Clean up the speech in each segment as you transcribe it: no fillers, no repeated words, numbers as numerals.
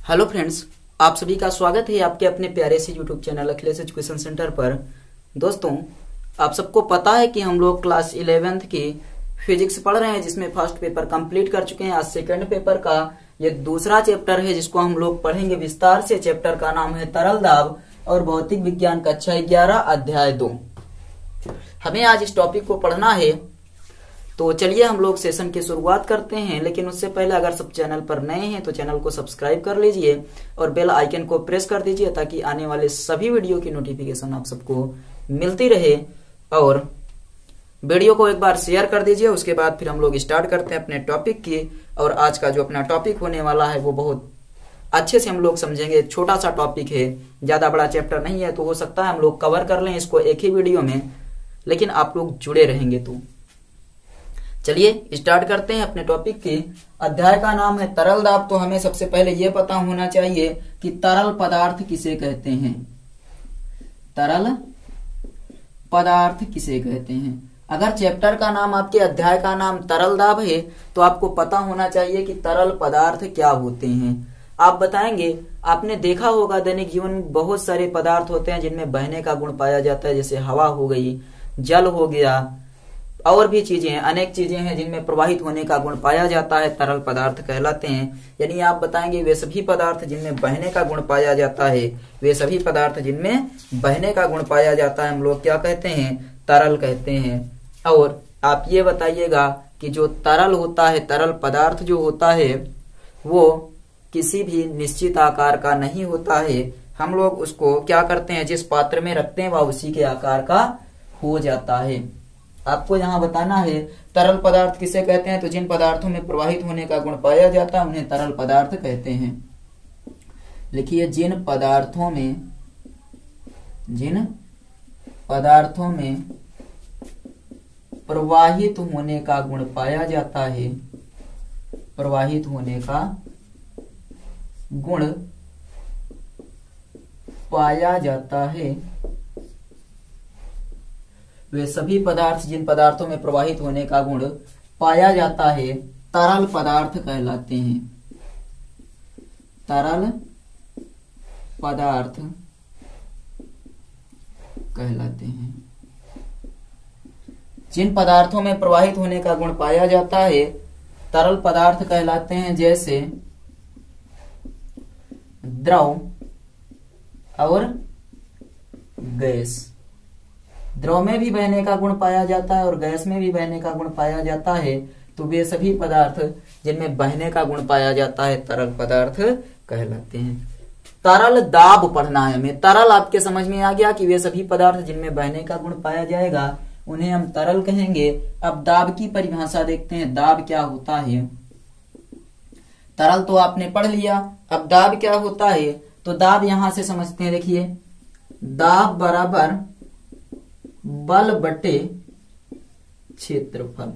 Hello friends, आप सभी का स्वागत है आपके अपने प्यारे से YouTube channel Akhilesh education centre पर। दोस्तों, आप सबको पता है कि हम लोग क्लास 11th की फिजिक्स पढ़ रहे हैं, जिसमें फर्स्ट पेपर कंप्लीट कर चुके हैं। आज सेकंड पेपर का ये दूसरा चैप्टर है, जिसको हम लोग पढ़ेंगे विस्तार से। चैप्टर का नाम है तरल दाब और भौतिक विज्ञान कक्षा 11 अध्याय 2। हमें आज इस टॉपिक को पढ़ना है, तो चलिए हम लोग सेशन की शुरुआत करते हैं। लेकिन उससे पहले अगर सब चैनल पर नए हैं तो चैनल को सब्सक्राइब कर लीजिए और बेल आइकन को प्रेस कर दीजिए, ताकि आने वाले सभी वीडियो की नोटिफिकेशन आप सबको मिलती रहे। और वीडियो को एक बार शेयर कर दीजिए। उसके बाद फिर हम लोग स्टार्ट करते हैं अपने टॉपिक की। और आज का जो अपना टॉपिक होने वाला है वो बहुत अच्छे से हम लोग समझेंगे। छोटा सा टॉपिक है, ज्यादा बड़ा चैप्टर नहीं है, तो हो सकता है हम लोग कवर कर लें इसको एक ही वीडियो में, लेकिन आप लोग जुड़े रहेंगे। तो चलिए स्टार्ट करते हैं अपने टॉपिक की। अध्याय का नाम है तरल दाब। तो हमें सबसे पहले यह पता होना चाहिए कि तरल पदार्थ किसे कहते हैं। तरल पदार्थ किसे कहते हैं। अगर चैप्टर का नाम, आपके अध्याय का नाम तरल दाब है, तो आपको पता होना चाहिए कि तरल पदार्थ क्या होते हैं। आप बताएंगे, आपने देखा होगा दैनिक जीवन में बहुत सारे पदार्थ होते हैं जिनमें बहने का गुण पाया जाता है, जैसे हवा हो गई, जल हो गया, और भी चीजें हैं, अनेक चीजें हैं जिनमें प्रवाहित होने का गुण पाया जाता है, तरल पदार्थ कहलाते हैं। यानी आप बताएंगे वे सभी पदार्थ जिनमें बहने का गुण पाया जाता है, वे सभी पदार्थ जिनमें बहने का गुण पाया जाता है, हम लोग क्या कहते हैं, तरल कहते हैं। और आप ये बताइएगा कि जो तरल होता है, तरल पदार्थ जो होता है, वो किसी भी निश्चित आकार का नहीं होता है। हम लोग उसको क्या करते हैं, जिस पात्र में रखते हैं वह उसी के आकार का हो जाता है। आपको यहाँ बताना है तरल पदार्थ किसे कहते हैं। तो जिन पदार्थों में प्रवाहित होने का गुण पाया जाता है उन्हें तरल पदार्थ कहते हैं। लिखिए, जिन पदार्थों में प्रवाहित होने का गुण पाया जाता है, प्रवाहित होने का गुण पाया जाता है, वे सभी पदार्थ जिन पदार्थों में प्रवाहित होने का गुण पाया जाता है तरल पदार्थ कहलाते हैं। तरल पदार्थ कहलाते हैं। जिन पदार्थों में प्रवाहित होने का गुण पाया जाता है तरल पदार्थ कहलाते हैं, जैसे द्रव और गैस। द्रव में भी बहने का गुण पाया जाता है और गैस में भी बहने का गुण पाया जाता है, तो वे सभी पदार्थ जिनमें बहने का गुण पाया जाता है तरल पदार्थ कहलाते हैं। तरल दाब पढ़ना है हमें। तरल आपके समझ में आ गया कि वे सभी पदार्थ जिनमें बहने का गुण पाया जाएगा उन्हें हम तरल कहेंगे। अब दाब की परिभाषा देखते हैं, दाब क्या होता है। तरल तो आपने पढ़ लिया, अब दाब क्या होता है। तो दाब यहां से समझते हैं। देखिए, दाब बराबर बल बटे क्षेत्रफल।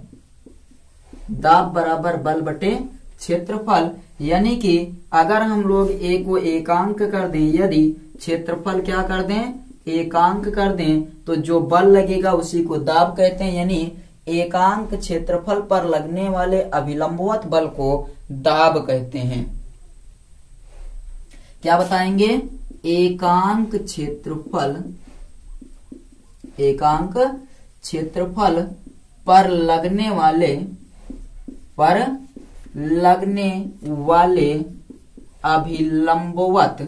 दाब बराबर बल बटे क्षेत्रफल, यानी कि अगर हम लोग ए को एकांक कर दें, यदि क्षेत्रफल क्या कर दें, एकांक कर दें, तो जो बल लगेगा उसी को दाब कहते हैं। यानी एकांक क्षेत्रफल पर लगने वाले अभिलंबवत बल को दाब कहते हैं। क्या बताएंगे, एकांक क्षेत्रफल पर लगने वाले अभिलंबवत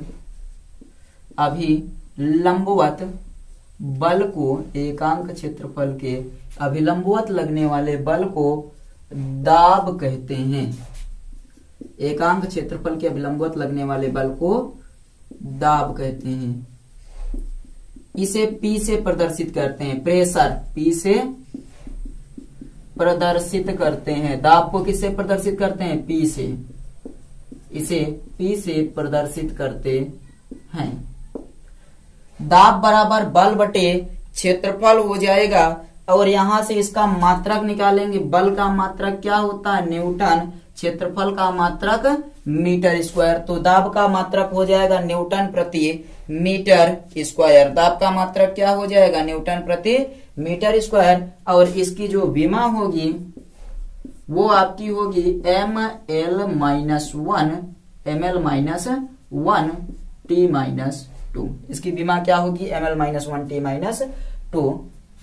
बल को, एकांक क्षेत्रफल के अभिलंबवत लगने वाले बल को दाब कहते हैं। एकांक क्षेत्रफल के अभिलंबवत लगने वाले बल को दाब कहते हैं। इसे P से प्रदर्शित करते हैं, प्रेशर P से प्रदर्शित करते हैं। दाब को किससे प्रदर्शित करते हैं, P से। इसे P से प्रदर्शित करते हैं। दाब बराबर बल बटे क्षेत्रफल हो जाएगा और यहां से इसका मात्रक निकालेंगे। बल का मात्रक क्या होता है, न्यूटन। क्षेत्रफल का मात्रक मीटर स्क्वायर। तो दाब का मात्रक हो जाएगा न्यूटन प्रति मीटर स्क्वायर। दाब का मात्रक क्या हो जाएगा, न्यूटन प्रति मीटर स्क्वायर। और इसकी जो विमा होगी वो आपकी होगी ml-1 ml-1t-2। इसकी विमा क्या होगी, ml-1t-2।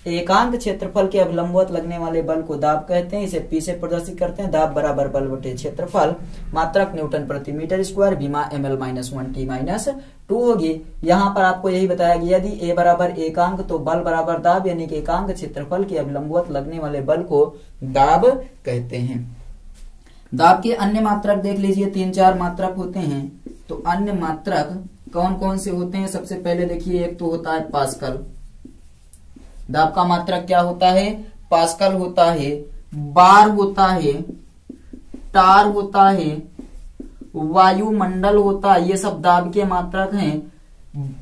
एकांक क्षेत्रफल के अब लंबवत लगने वाले बल को दाब कहते हैं। इसे P से प्रदर्शित करते हैं। दाब बराबर बल बटे क्षेत्रफल, मात्रक न्यूटन प्रति मीटर स्क्वायर, विमा ml-1t-2 होगी। यहाँ पर आपको यही बताया गया, यदि A बराबर एकांक तो बल बराबर दाब, यानी कि एकांक क्षेत्रफल के अब लंबवत लगने वाले बल को दाब कहते हैं। दाब के अन्य मात्रक देख लीजिए, 3-4 मात्रक होते हैं। तो अन्य मात्रक कौन कौन से होते हैं? सबसे पहले देखिए, एक तो होता है पास्कल। दाब का मात्रक क्या होता है? पास्कल होता है। बार होता है, टार होता है, वायुमंडल होता है। ये सब दाब के मात्रक हैं।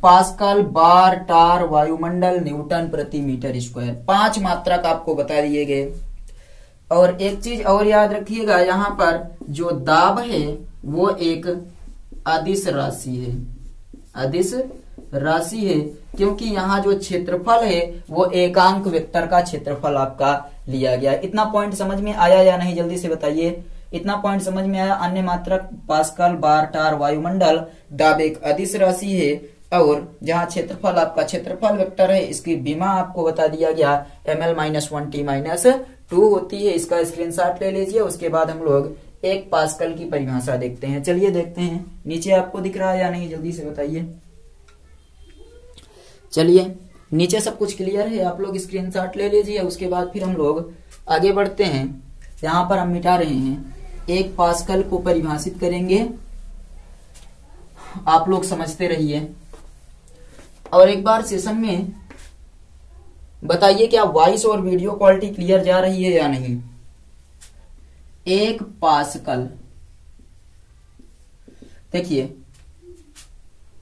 पास्कल, बार, टार, वायुमंडल, न्यूटन प्रति मीटर स्क्वायर, 5 मात्रक आपको बता दिए गए। और एक चीज और याद रखिएगा, यहाँ पर जो दाब है वो एक अदिश राशि है। अदिश राशि है क्योंकि यहाँ जो क्षेत्रफल है वो एकांक वेक्टर का क्षेत्रफल आपका लिया गया। इतना पॉइंट समझ में आया या नहीं, जल्दी से बताइए। इतना पॉइंट समझ में आया? अन्य मात्रक पास्कल, बार, टार, वायुमंडल, दाब एक अदिश राशि है और जहाँ क्षेत्रफल आपका क्षेत्रफल वेक्टर है, इसकी विमा आपको बता दिया गया ml-1t-2 होती है। इसका स्क्रीनशॉट ले लीजिए। उसके बाद हम लोग एक पास्कल की परिभाषा देखते हैं। चलिए देखते हैं, नीचे आपको दिख रहा है या नहीं, जल्दी से बताइए। चलिए, नीचे सब कुछ क्लियर है, आप लोग स्क्रीनशॉट ले लीजिए। उसके बाद फिर हम लोग आगे बढ़ते हैं। यहाँ पर हम मिटा रहे हैं, एक पास्कल को परिभाषित करेंगे। आप लोग समझते रहिए और एक बार सेशन में बताइए क्या वॉइस और वीडियो क्वालिटी क्लियर जा रही है या नहीं। एक पास्कल, देखिए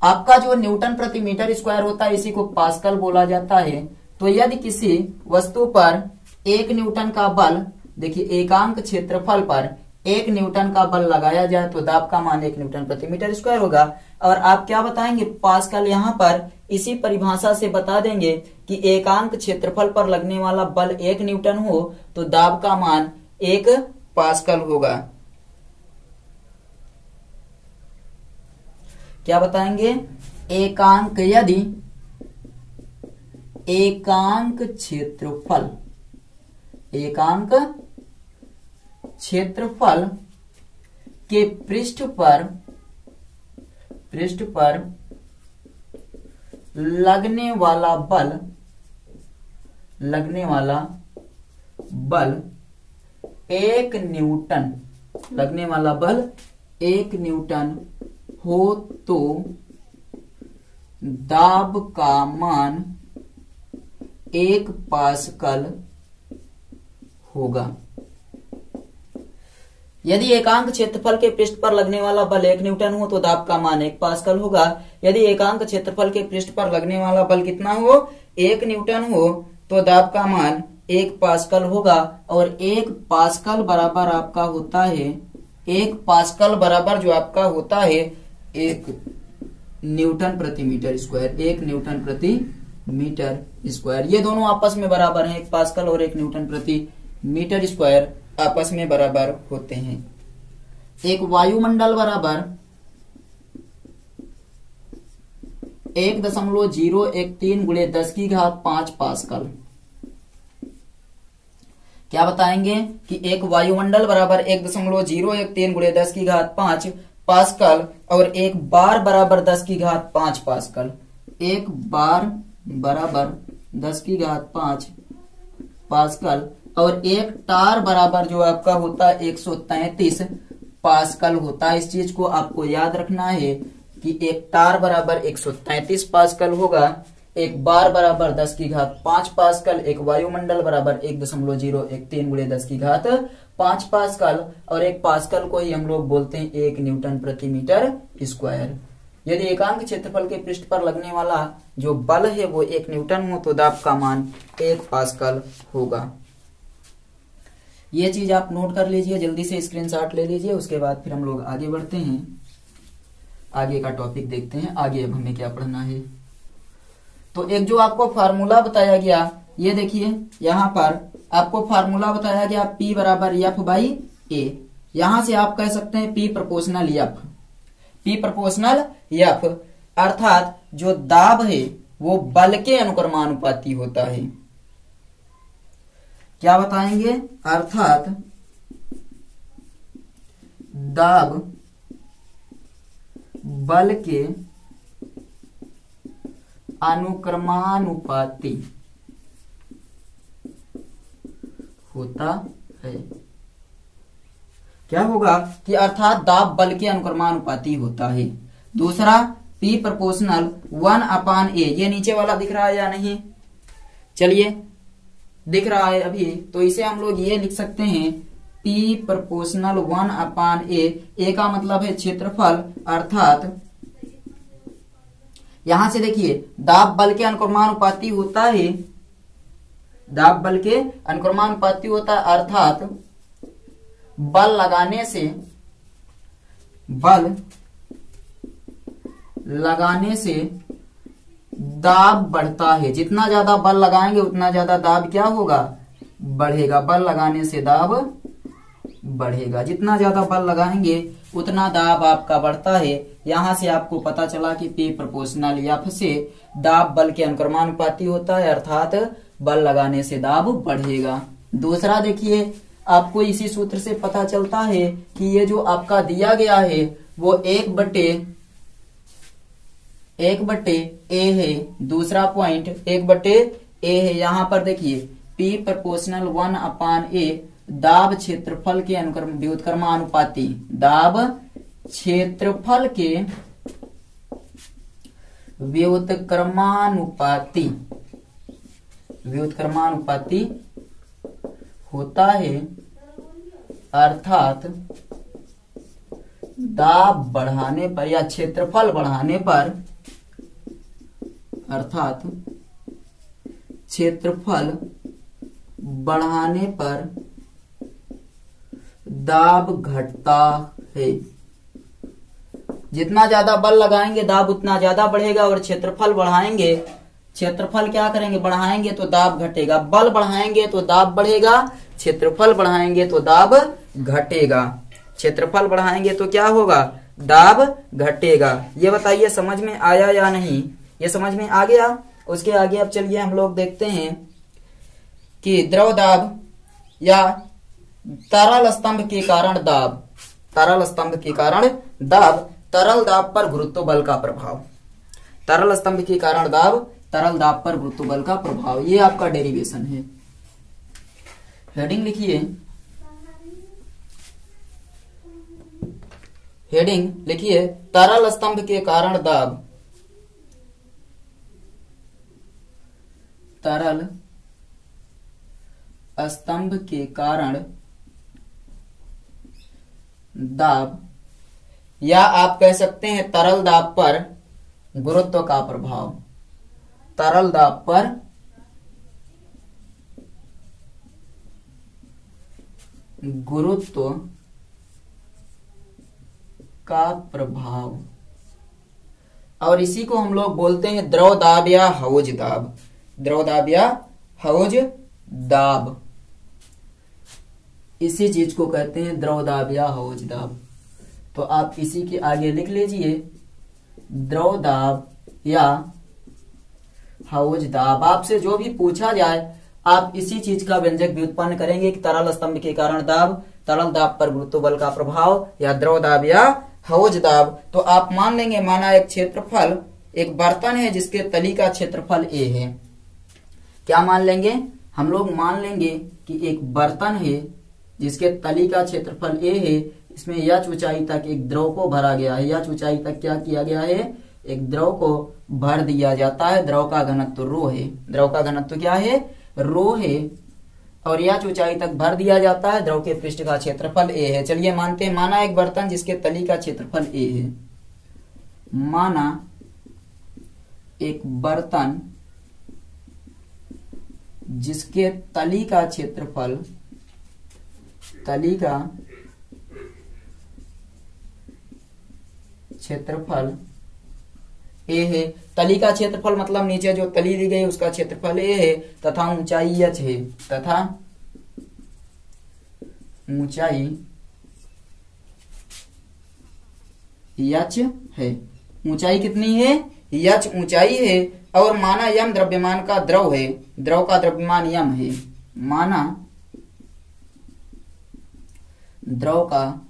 आपका जो न्यूटन प्रति मीटर स्क्वायर होता है, इसी को पास्कल बोला जाता है। तो यदि किसी वस्तु पर 1 न्यूटन का बल, देखिए एकांक क्षेत्रफल पर 1 न्यूटन का बल लगाया जाए तो दाब का मान 1 न्यूटन प्रति मीटर स्क्वायर होगा। और आप क्या बताएंगे, पास्कल यहाँ पर इसी परिभाषा से बता देंगे कि एकांक क्षेत्रफल पर लगने वाला बल 1 न्यूटन हो तो दाब का मान 1 पास्कल होगा। क्या बताएंगे, एकांक, यदि एकांक क्षेत्रफल के पृष्ठ पर लगने वाला बल 1 न्यूटन हो तो दाब का मान 1 पास्कल होगा। यदि एकांक क्षेत्रफल के पृष्ठ पर लगने वाला बल 1 न्यूटन हो तो दाब का मान 1 पास्कल होगा। यदि एकांक क्षेत्रफल के पृष्ठ पर लगने वाला बल कितना हो, 1 न्यूटन हो, तो दाब का मान 1 पास्कल होगा। और 1 पास्कल बराबर आपका होता है, 1 पास्कल बराबर जो आपका होता है 1 न्यूटन प्रति मीटर स्क्वायर, 1 न्यूटन प्रति मीटर स्क्वायर। ये दोनों आपस में बराबर हैं, 1 पास्कल और 1 न्यूटन प्रति मीटर स्क्वायर आपस में बराबर होते हैं। एक वायुमंडल बराबर 1.013 गुणे 10⁵ पास्कल। क्या बताएंगे कि एक वायुमंडल बराबर 1.013 गुणे 10⁵ पास्कल और एक बार बराबर 10⁵ पास्कल। एक बार बराबर 10⁵ पास्कल और एक टार बराबर जो आपका होता है 133 पास्कल होता है। इस चीज को आपको याद रखना है कि एक टार बराबर 133 पास्कल होगा, एक बार बराबर 10⁵ पास्कल, एक वायुमंडल बराबर 1.013 गुणे 10⁵ पास्कल और एक पास्कल को ही हम लोग बोलते हैं 1 न्यूटन प्रति मीटर स्क्वायर। यदि एकांक क्षेत्रफल के पृष्ठ पर लगने वाला जो बल है वो 1 न्यूटन हो तो दाब का मान 1 पास्कल होगा। ये चीज आप नोट कर लीजिए, जल्दी से स्क्रीनशॉट ले लीजिए। उसके बाद फिर हम लोग आगे बढ़ते हैं, आगे का टॉपिक देखते हैं। आगे अब हमें क्या पढ़ना है, तो एक जो आपको फार्मूला बताया गया, ये देखिए यहाँ पर आपको फार्मूला बताया गया P बराबर F बाई A। यहां से आप कह सकते हैं P proportional F। P proportional F, अर्थात जो दाब है वो बल के अनुक्रमानुपाती होता है। क्या बताएंगे? अर्थात दाब बल के अनुक्रमानुपाती होता है। क्या होगा कि अर्थात दाब बल के अनुक्रमानुपाती होता है। दूसरा P प्रोपोर्शनल 1/A, ये नीचे वाला दिख रहा है या नहीं? चलिए दिख रहा है अभी, तो इसे हम लोग ये लिख सकते हैं P प्रोपोर्शनल 1/A। A का मतलब है क्षेत्रफल, अर्थात यहां से देखिए दाब बल के अनुक्रमानुपाती होता है, दाब बल के अनुक्रमानुपाती होता है, अर्थात बल लगाने से दाब बढ़ता है। जितना ज्यादा बल लगाएंगे उतना ज्यादा दाब क्या होगा? बढ़ेगा। बल लगाने से दाब बढ़ेगा, जितना ज्यादा बल लगाएंगे उतना दाब आपका बढ़ता है। यहां से आपको पता चला कि P प्रोपोर्शनल F से दाब बल के अनुक्रमानुपाती होता है, अर्थात बल लगाने से दाब बढ़ेगा। दूसरा देखिए, आपको इसी सूत्र से पता चलता है कि ये जो आपका दिया गया है वो 1/A है। दूसरा पॉइंट 1/A है। यहां पर देखिए P प्रोपोर्शनल 1/A दाब क्षेत्रफल के व्युत्क्रमानुपाती, दाब क्षेत्रफल के व्युत्क्रमानुपाती होता है, अर्थात दाब बढ़ाने पर या क्षेत्रफल बढ़ाने पर, अर्थात क्षेत्रफल बढ़ाने पर दाब घटता है। जितना ज्यादा बल लगाएंगे दाब उतना ज्यादा बढ़ेगा, और क्षेत्रफल बढ़ाएंगे, क्षेत्रफल क्या करेंगे? बढ़ाएंगे तो दाब घटेगा। बल बढ़ाएंगे तो दाब बढ़ेगा, क्षेत्रफल बढ़ाएंगे तो दाब घटेगा। क्षेत्रफल बढ़ाएंगे तो क्या होगा? दाब घटेगा। ये बताइए समझ में आया या नहीं? ये समझ में आ गया? उसके आगे अब चलिए हम लोग देखते हैं कि द्रव दाब या तरल स्तंभ के कारण दाब, तरल स्तंभ के कारण दाब, तरल दाब पर गुरुत्व बल का प्रभाव, तरल स्तंभ के कारण दाब, तरल दाब पर गुरुत्व बल का प्रभाव, ये आपका डेरिवेशन है। हेडिंग लिखिए, हेडिंग लिखिए तरल स्तंभ के कारण दाब, तरल स्तंभ के कारण दाब, या आप कह सकते हैं तरल दाब पर गुरुत्व का प्रभाव, तरल दाब पर गुरुत्व का प्रभाव, और इसी को हम लोग बोलते हैं द्रव दाब या हौज दाब, द्रव दाब या हौज दाब, इसी चीज को कहते हैं द्रव दाब या हौज दाब। तो आप इसी के आगे लिख लीजिए द्रव दाब या हौज दाब। आपसे जो भी पूछा जाए आप इसी चीज का व्यंजक व्युत्पन्न करेंगे कि तरल स्तंभ के कारण दाब, तरल दाब पर गुरुत्व बल का प्रभाव, या द्रव दाब या हौज दाब। तो आप मान लेंगे, माना एक क्षेत्रफल, एक बर्तन है जिसके तली का क्षेत्रफल A है। क्या मान लेंगे? हम लोग मान लेंगे कि एक बर्तन है जिसके तली का क्षेत्रफल A है, इसमें यह ऊंचाई तक एक द्रव को भरा गया है, यह ऊंचाई तक क्या किया गया है? एक द्रव को भर दिया जाता है। द्रव का घनत्व रो है, द्रव का घनत्व क्या है? रो है, और यह ऊंचाई तक भर दिया जाता है। द्रव के पृष्ठ का क्षेत्रफल A है। चलिए मानते हैं, माना एक बर्तन जिसके तली का क्षेत्रफल A है, माना एक बर्तन जिसके तली का क्षेत्रफल, तली का क्षेत्रफल A है। तली का क्षेत्रफल मतलब नीचे जो तली दी गई उसका क्षेत्रफल A है, तथा ऊंचाई h है, तथा ऊंचाई यच है। ऊंचाई कितनी है? यच ऊंचाई है। और माना यम द्रव्यमान का द्रव है, द्रव का द्रव्यमान यम है। माना द्रव का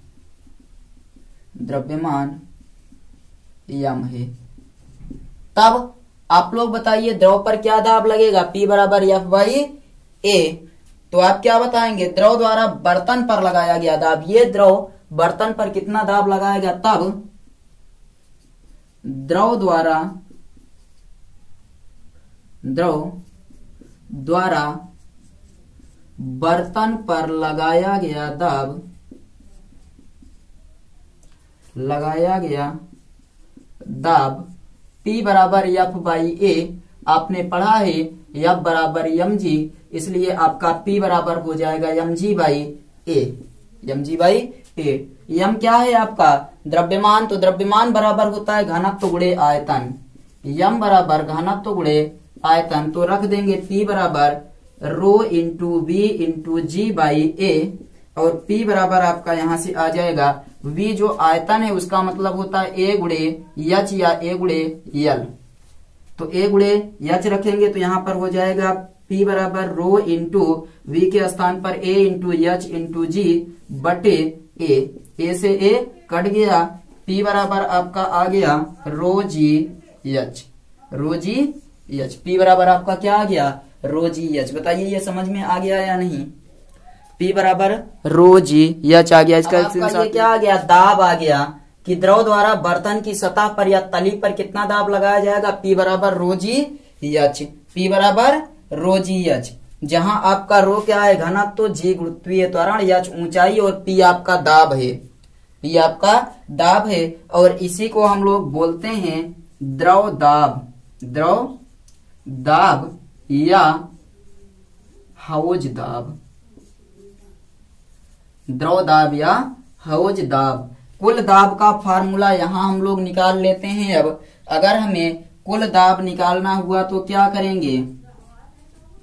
द्रव्यमान यम है। तब आप लोग बताइए द्रव पर क्या दाब लगेगा? P बराबर F बाई A। तो आप क्या बताएंगे? द्रव द्वारा बर्तन पर लगाया गया दाब, ये द्रव बर्तन पर कितना दाब लगाया गया? तब द्रव द्वारा बर्तन पर लगाया गया दाब P बराबर F बाई A। आपने पढ़ा है F बराबर mg, इसलिए आपका P बराबर हो जाएगा mg by A। mg by A। यम क्या है आपका? द्रव्यमान। तो द्रव्यमान बराबर होता है घनत्व गुणे आयतन। यम बराबर घनत्व गुणे आयतन। तो रख देंगे P बराबर rho into V into G by A। और P बराबर आपका यहां से आ जाएगा V जो आयतन है उसका मतलब होता है A गुणे H या A गुणे L। तो A गुणे H रखेंगे तो यहां पर हो जाएगा P बराबर रो इंटू V के स्थान पर A इंटू H इंटू जी बटे A से A कट गया। P बराबर आपका आ गया रो जी H। P बराबर आपका क्या आ गया? रो जी H। बताइए ये समझ में आ गया या नहीं? P बराबर रो जी H आ गया। इसका ये क्या आ गया? दाब आ गया कि द्रव द्वारा बर्तन की सतह पर या तली पर कितना दाब लगाया जाएगा? P बराबर रो जी H। P बराबर रो जी H। जहां आपका रो क्या है? घनत्व, तो जी गुरुत्वीय त्वरण, H ऊंचाई और P आपका दाब है। P आपका दाब है और इसी को हम लोग बोलते हैं द्रव दाब या हौज दाब। द्रव दाब या हौज दाब। कुल दाब का फार्मूला यहां हम लोग निकाल लेते हैं। अब अगर हमें कुल दाब निकालना हुआ तो क्या करेंगे?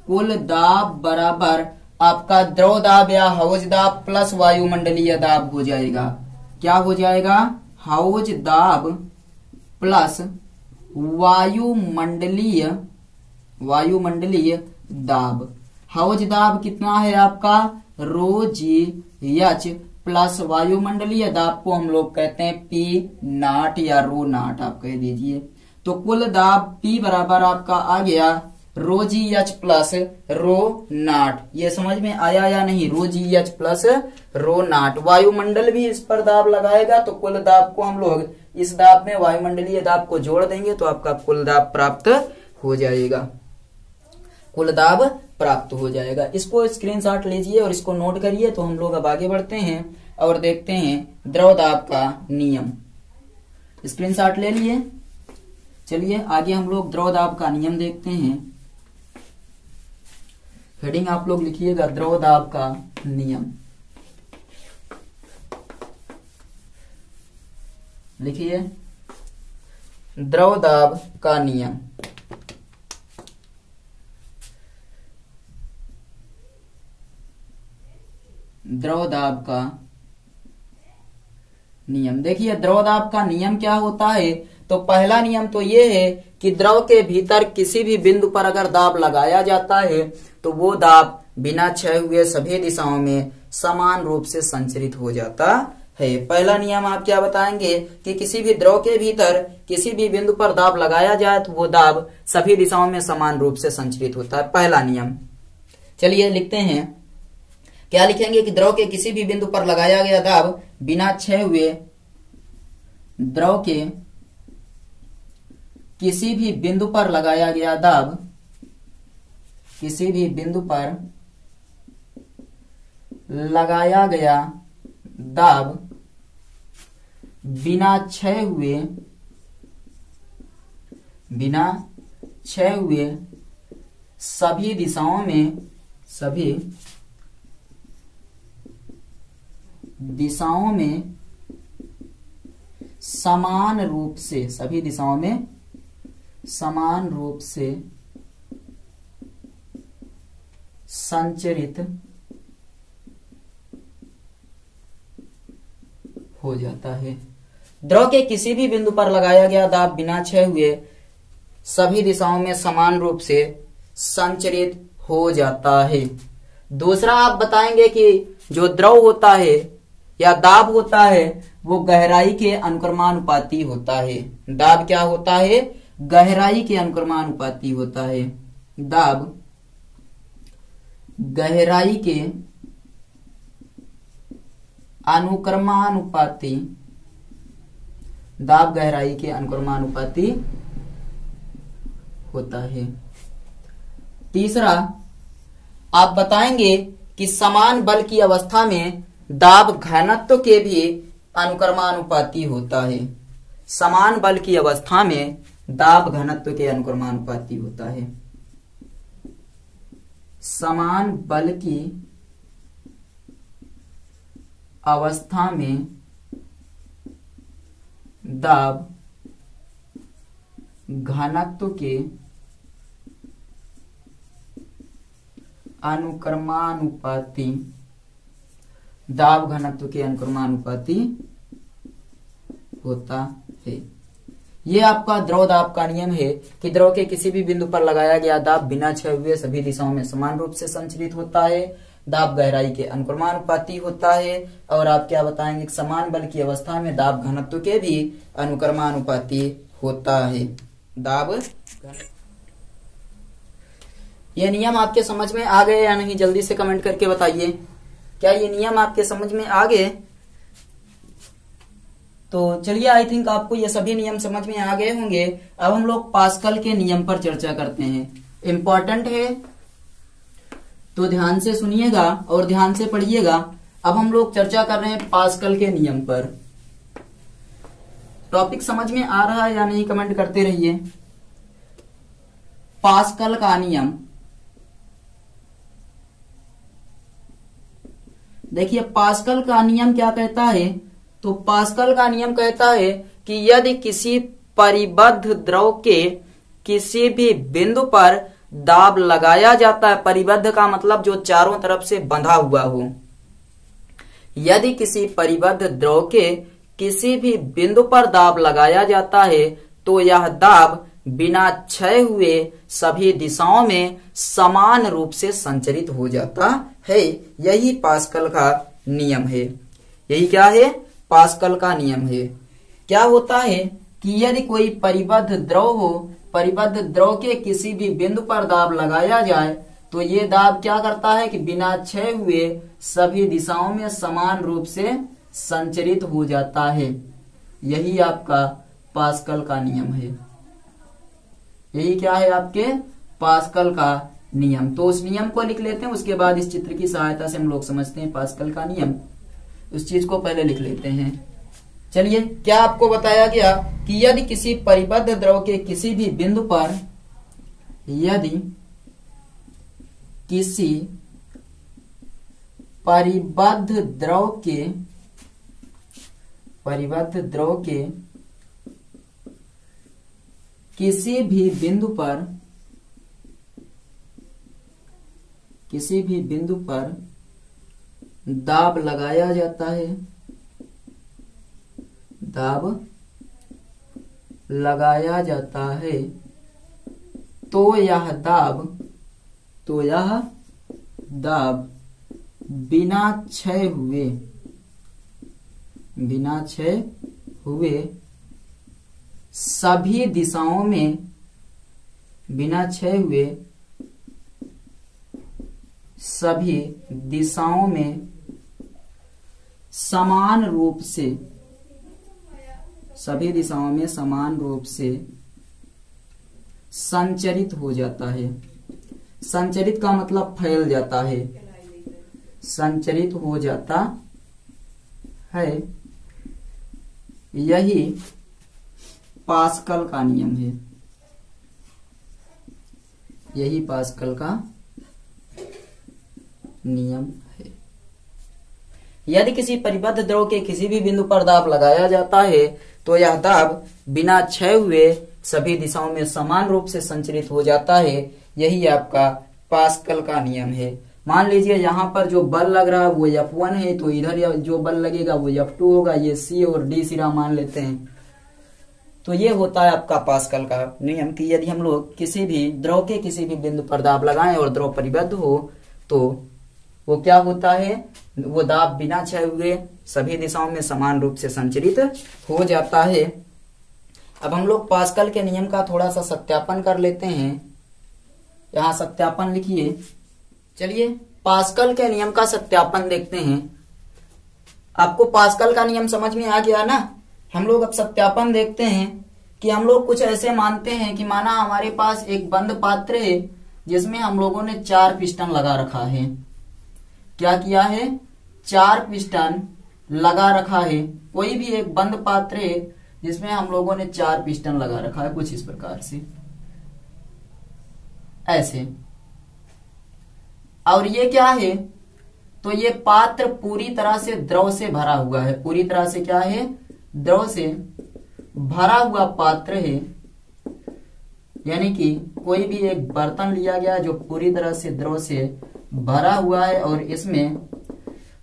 कुल दाब बराबर आपका द्रव दाब या हौज दाब प्लस वायुमंडलीय दाब हो जाएगा। क्या हो जाएगा? हौज दाब प्लस वायुमंडलीय दाब। हौज दाब कितना है आपका? रो जी H प्लस वायुमंडलीय दाब को हम लोग कहते हैं P नाट या रो नाट आप कह दीजिए। तो कुल दाब P बराबर आपका आ गया रो जी H प्लस रो नाट। ये समझ में आया या नहीं? रो जी H प्लस रो नाट। वायुमंडल भी इस पर दाब लगाएगा तो कुल दाब को हम लोग इस दाब में वायुमंडलीय दाब को जोड़ देंगे तो आपका कुल दाब प्राप्त हो जाएगा। कुल दाब प्राप्त हो जाएगा। इसको स्क्रीनशॉट लीजिए और इसको नोट करिए। तो हम लोग अब आगे बढ़ते हैं और देखते हैं द्रव दाब का नियम। स्क्रीनशॉट ले लिए। चलिए आगे हम लोग द्रव दाब का नियम देखते हैं। हेडिंग आप लोग लिखिएगा द्रव दाब का नियम। लिखिए द्रव दाब का नियम। द्रव दाब का नियम। देखिए द्रव दाब का नियम क्या होता है? तो पहला नियम तो ये है कि द्रव के भीतर किसी भी बिंदु पर अगर दाब लगाया जाता है तो वो दाब बिना क्षय हुए सभी दिशाओं में समान रूप से संचरित हो जाता है। पहला नियम आप क्या बताएंगे कि किसी भी द्रव के भीतर किसी भी बिंदु पर दाब लगाया जाए तो वो दाब सभी दिशाओं में समान रूप से संचरित होता है। पहला नियम। चलिए लिखते हैं। क्या लिखेंगे कि द्रव के किसी भी बिंदु पर लगाया गया दाब बिना क्षय हुए, द्रव के किसी भी बिंदु पर लगाया गया दाब, किसी भी बिंदु पर लगाया गया दाब बिना क्षय हुए सभी दिशाओं में समान रूप से, सभी दिशाओं में समान रूप से संचरित हो जाता है। द्रव के किसी भी बिंदु पर लगाया गया दाब बिना क्षय हुए सभी दिशाओं में समान रूप से संचरित हो जाता है। दूसरा आप बताएंगे कि जो द्रव होता है या दाब होता है वो गहराई के अनुक्रमानुपाती होता है। दाब क्या होता है? गहराई के अनुक्रमानुपाती होता है। दाब गहराई के अनुक्रमानुपाती, दाब गहराई के अनुक्रमानुपाती होता है। तीसरा आप बताएंगे कि समान बल की अवस्था में दाब घनत्व के भी अनुक्रमानुपाती होता है। समान बल की अवस्था में दाब घनत्व के अनुक्रमानुपाती होता है। समान बल की अवस्था में दाब घनत्व के अनुक्रमानुपाती, दाब घनत्व के अनुक्रमानुपाती होता है। ये आपका द्रव दाब का नियम है कि द्रव के किसी भी बिंदु पर लगाया गया दाब बिना क्षय हुए सभी दिशाओं में समान रूप से संचरित होता है। दाब गहराई के अनुक्रमानुपाती होता है। और आप क्या बताएंगे? समान बल की अवस्था में दाब घनत्व के भी अनुक्रमानुपाती होता है। दाब ये नियम आपके समझ में आ गए या नहीं? जल्दी से कमेंट करके बताइए, क्या ये नियम आपके समझ में आ गए? तो चलिए, आई थिंक आपको ये सभी नियम समझ में आ गए होंगे। अब हम लोग पास्कल के नियम पर चर्चा करते हैं। इंपॉर्टेंट है तो ध्यान से सुनिएगा और ध्यान से पढ़िएगा। अब हम लोग चर्चा कर रहे हैं पास्कल के नियम पर। टॉपिक समझ में आ रहा है या नहीं? कमेंट करते रहिए। पास्कल का नियम, देखिए पास्कल का नियम क्या कहता है? तो पास्कल का नियम कहता है कि यदि किसी परिबद्ध द्रव के किसी भी बिंदु पर दाब लगाया जाता है, परिबद्ध का मतलब जो चारों तरफ से बंधा हुआ हो, यदि किसी परिबद्ध द्रव के किसी भी बिंदु पर दाब लगाया जाता है तो यह दाब बिना क्षय हुए सभी दिशाओं में समान रूप से संचरित हो जाता है। यही पास्कल का नियम है। यही क्या है? पास्कल का नियम है। क्या होता है कि यदि कोई परिबद्ध द्रव हो, परिबद्ध द्रव के किसी भी बिंदु पर दाब लगाया जाए तो ये दाब क्या करता है कि बिना क्षय हुए सभी दिशाओं में समान रूप से संचरित हो जाता है। यही आपका पास्कल का नियम है। यही क्या है? आपके पास्कल का नियम। तो उस नियम को लिख लेते हैं, उसके बाद इस चित्र की सहायता से हम लोग समझते हैं पास्कल का नियम। उस चीज को पहले लिख लेते हैं। चलिए, क्या आपको बताया गया कि यदि किसी परिबद्ध द्रव के किसी भी बिंदु पर, यदि किसी परिबद्ध द्रव के किसी भी बिंदु पर दाब लगाया जाता है, दाब लगाया जाता है तो यह दाब बिना क्षय हुए सभी दिशाओं में, बिना क्षय हुए सभी दिशाओं में समान रूप से, सभी दिशाओं में समान रूप से संचरित हो जाता है। संचरित का मतलब फैल जाता है, संचरित हो जाता है। यही पास्कल का नियम है। यही पास्कल का नियम है। यदि किसी परिबद्ध द्रव के किसी भी बिंदु पर दाब लगाया जाता है तो यह दाब बिना क्षय हुए सभी दिशाओं में समान रूप से संचरित हो जाता है। यही आपका पास्कल का नियम है। मान लीजिए यहाँ पर जो बल लग रहा है वो F1 है, तो इधर जो बल लगेगा वो F2 होगा। ये C और D सिरा मान लेते हैं। तो ये होता है आपका पास्कल का नियम कि यदि हम लोग किसी भी द्रव के किसी भी बिंदु पर दाब लगाएं और द्रव परिबद्ध हो तो वो क्या होता है, वो दाब बिना क्षय हुए सभी दिशाओं में समान रूप से संचरित हो जाता है। अब हम लोग पास्कल के नियम का थोड़ा सा सत्यापन कर लेते हैं। यहाँ सत्यापन लिखिए। चलिए पास्कल के नियम का सत्यापन देखते हैं। आपको पास्कल का नियम समझ में आ गया ना। हम लोग अब सत्यापन देखते हैं कि हम लोग कुछ ऐसे मानते हैं कि माना हमारे पास एक बंद पात्र है जिसमें हम लोगों ने 4 पिस्टन लगा रखा है। क्या किया है, 4 पिस्टन लगा रखा है। कोई भी एक बंद पात्र है जिसमें हम लोगों ने 4 पिस्टन लगा रखा है, कुछ इस प्रकार से ऐसे। और ये क्या है, तो ये पात्र पूरी तरह से द्रव से भरा हुआ है। पूरी तरह से क्या है, द्रव से भरा हुआ पात्र है। यानी कि कोई भी एक बर्तन लिया गया जो पूरी तरह से द्रव से भरा हुआ है और इसमें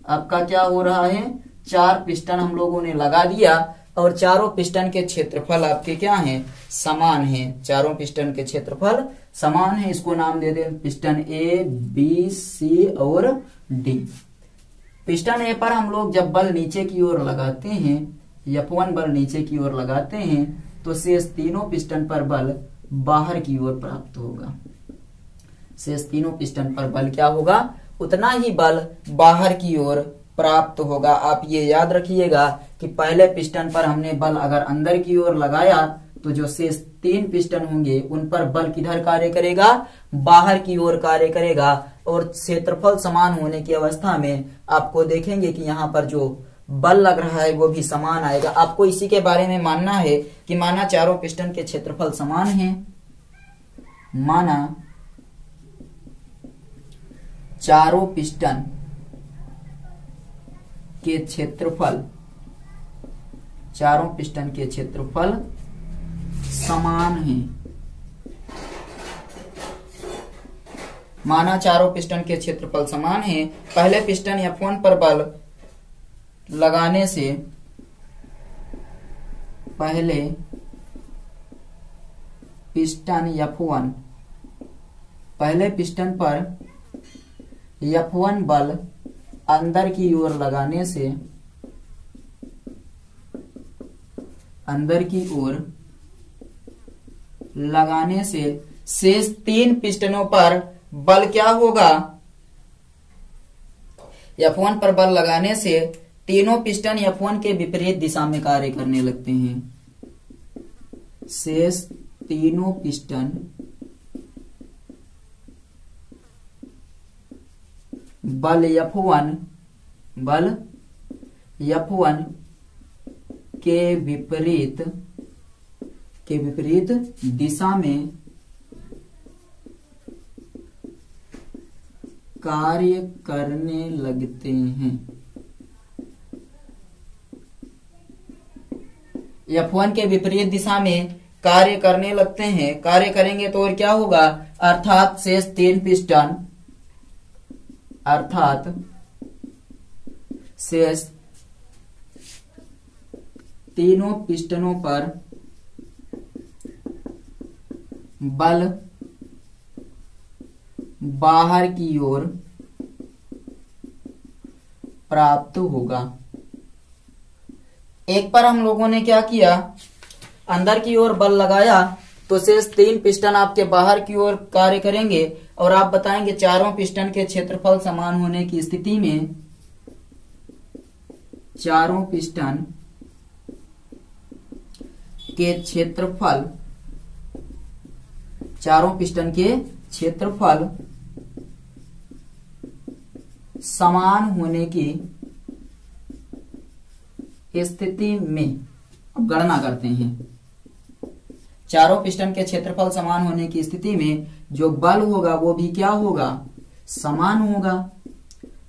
आपका क्या हो रहा है, 4 पिस्टन हम लोगों ने लगा दिया और चारों पिस्टन के क्षेत्रफल आपके क्या हैं, समान हैं। चारों पिस्टन के क्षेत्रफल समान है। इसको नाम दे दें पिस्टन A, B, C और D। पिस्टन A पर हम लोग जब बल नीचे की ओर लगाते हैं, F1 बल नीचे की ओर लगाते हैं, तो शेष तीनों पिस्टन पर बल बाहर की ओर प्राप्त होगा। शेष तीनों पिस्टन पर बल क्या होगा, उतना ही बल बाहर की ओर प्राप्त होगा। आप ये याद रखिएगा कि पहले पिस्टन पर हमने बल अगर अंदर की ओर लगाया तो जो शेष 3 पिस्टन होंगे उन पर बल किधर कार्य करेगा, बाहर की ओर कार्य करेगा। और क्षेत्रफल समान होने की अवस्था में आपको देखेंगे कि यहाँ पर जो बल लग रहा है वो भी समान आएगा। आपको इसी के बारे में मानना है कि माना चारों पिस्टन के क्षेत्रफल समान हैं, माना चारों पिस्टन के क्षेत्रफल, चारों पिस्टन के क्षेत्रफल समान हैं। माना चारों पिस्टन के क्षेत्रफल समान हैं। पहले पिस्टन F1 पर बल लगाने से पहले पिस्टन F1, पहले पिस्टन पर F1 बल अंदर की ओर लगाने से, अंदर की ओर लगाने से शेष 3 पिस्टनों पर बल क्या होगा, F1 पर बल लगाने से तीनों पिस्टन F1 के विपरीत दिशा में कार्य करने लगते हैं। शेष तीनों पिस्टन बल F1 के विपरीत दिशा में कार्य करने लगते हैं। F1 के विपरीत दिशा में कार्य करने लगते हैं। कार्य करेंगे तो और क्या होगा, अर्थात शेष 3 पिस्टन, अर्थात शेष तीनों पिस्टनों पर बल बाहर की ओर प्राप्त होगा। एक पर हम लोगों ने क्या किया, अंदर की ओर बल लगाया तो शेष 3 पिस्टन आपके बाहर की ओर कार्य करेंगे। और आप बताएंगे चारों पिस्टन के क्षेत्रफल समान होने की स्थिति में, चारों पिस्टन के क्षेत्रफल, चारों पिस्टन के क्षेत्रफल समान होने की स्थिति में, अब गणना करते हैं, चारों पिस्टन के क्षेत्रफल समान होने की स्थिति में जो बल होगा वो भी क्या होगा, समान होगा,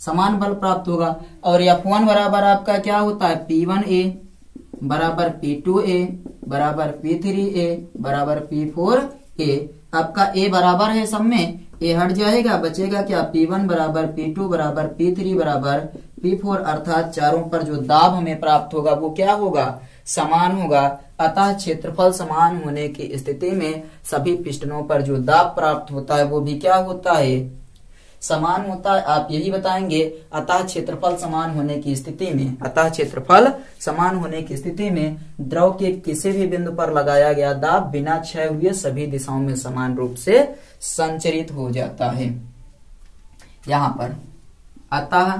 समान बल प्राप्त होगा। और F1 बराबर आपका क्या होता है, P1A बराबर P2A बराबर P3A बराबर P4A। आपका ए बराबर है सब में, ए हट जाएगा, बचेगा क्या, P1 बराबर P2 बराबर P3 बराबर P4, अर्थात चारों पर जो दाब हमें प्राप्त होगा वो क्या होगा, समान होगा। अतः क्षेत्रफल समान होने की स्थिति में सभी पिस्टनों पर जो दाब प्राप्त होता है वो भी क्या होता है, समान होता है। आप यही बताएंगे अतः क्षेत्रफल समान होने की स्थिति में, अतः क्षेत्रफल समान होने की स्थिति में द्रव के किसी भी बिंदु पर लगाया गया दाब बिना क्षय हुए सभी दिशाओं में समान रूप से संचरित हो जाता है। यहां पर अतः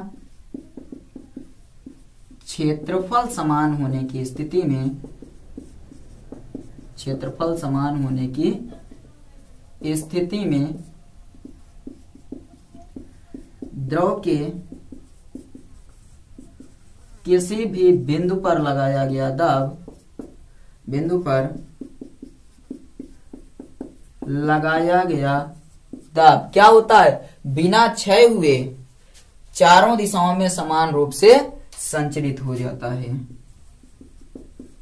क्षेत्रफल समान होने की स्थिति में, क्षेत्रफल समान होने की स्थिति में द्रव के किसी भी बिंदु पर लगाया गया दाब, बिंदु पर लगाया गया दाब क्या होता है, बिना क्षय हुए चारों दिशाओं में समान रूप से संचरित हो जाता है,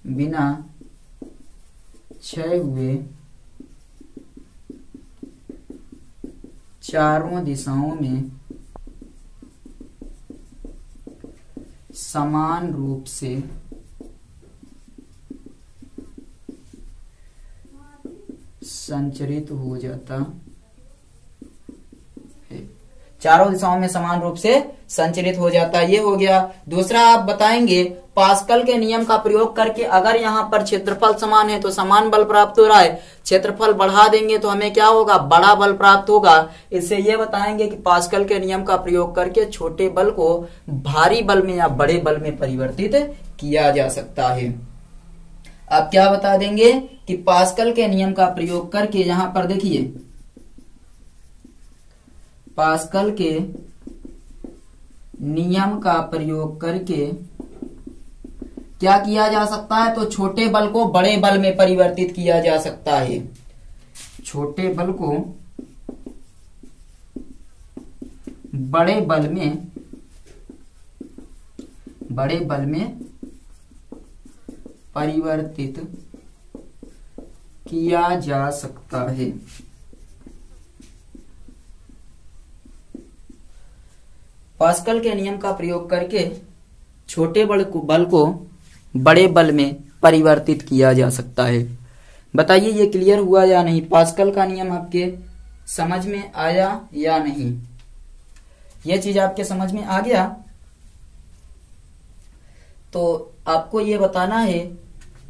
बिना क्षय हुए चारों दिशाओं में समान रूप से संचरित हो जाता है, चारों दिशाओं में समान रूप से संचरित हो जाता है। ये हो गया। दूसरा आप बताएंगे पास्कल के नियम का प्रयोग करके अगर यहाँ पर क्षेत्रफल समान है तो समान बल प्राप्त हो रहा है, क्षेत्रफल बढ़ा देंगे तो हमें क्या होगा, बड़ा बल प्राप्त होगा। इससे ये बताएंगे कि पास्कल के नियम का प्रयोग करके छोटे बल को भारी बल में या बड़े बल में परिवर्तित किया जा सकता है। अब क्या बता देंगे कि पास्कल के नियम का प्रयोग करके, यहां पर देखिए पास्कल के नियम का प्रयोग करके क्या किया जा सकता है, तो छोटे बल को बड़े बल में परिवर्तित किया जा सकता है, छोटे बल को बड़े बल में परिवर्तित किया जा सकता है। पास्कल के नियम का प्रयोग करके छोटे बल को बड़े बल में परिवर्तित किया जा सकता है। बताइए ये क्लियर हुआ या नहीं, पास्कल का नियम आपके समझ में आया या नहीं, ये चीज आपके समझ में आ गया। तो आपको ये बताना है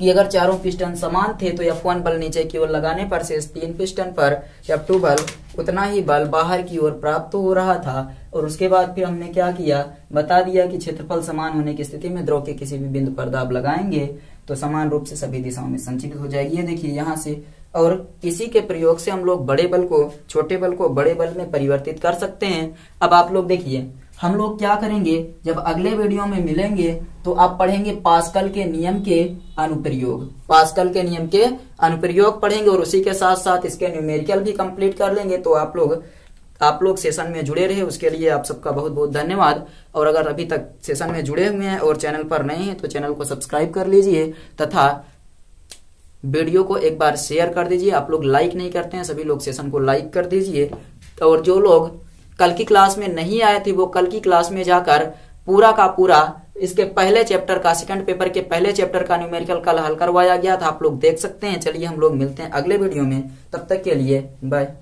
कि अगर चारों पिस्टन समान थे तो F1 बल नीचे की ओर लगाने पर शेष 3 पिस्टन पर F2 बल उतना ही बल बाहर की ओर प्राप्त हो रहा था। और उसके बाद फिर हमने क्या किया, बता दिया कि क्षेत्रफल समान होने की स्थिति में द्रव के किसी भी बिंदु पर दाब लगाएंगे तो समान रूप से सभी दिशाओं में संचरित हो जाएगी। ये देखिए यहाँ से, और इसी के प्रयोग से हम लोग बड़े बल को, छोटे बल को बड़े बल में परिवर्तित कर सकते हैं। अब आप लोग देखिए हम लोग क्या करेंगे, जब अगले वीडियो में मिलेंगे तो आप पढ़ेंगे पास्कल के नियम के अनुप्रयोग, पास्कल के नियम के अनुप्रयोग पढ़ेंगे और उसी के साथ साथ इसके न्यूमेरिकल भी कंप्लीट कर लेंगे। तो आप लोग सेशन में जुड़े रहे, उसके लिए आप सबका बहुत बहुत धन्यवाद। और अगर अभी तक सेशन में जुड़े हुए हैं और चैनल पर नए हैं तो चैनल को सब्सक्राइब कर लीजिए तथा वीडियो को एक बार शेयर कर दीजिए। आप लोग लाइक नहीं करते हैं, सभी लोग सेशन को लाइक कर दीजिए। और जो लोग कल की क्लास में नहीं आए थे वो कल की क्लास में जाकर पूरा का पूरा इसके पहले चैप्टर का, सेकंड पेपर के पहले चैप्टर का न्यूमेरिकल कल हल करवाया गया था, आप लोग देख सकते हैं। चलिए हम लोग मिलते हैं अगले वीडियो में, तब तक के लिए बाय।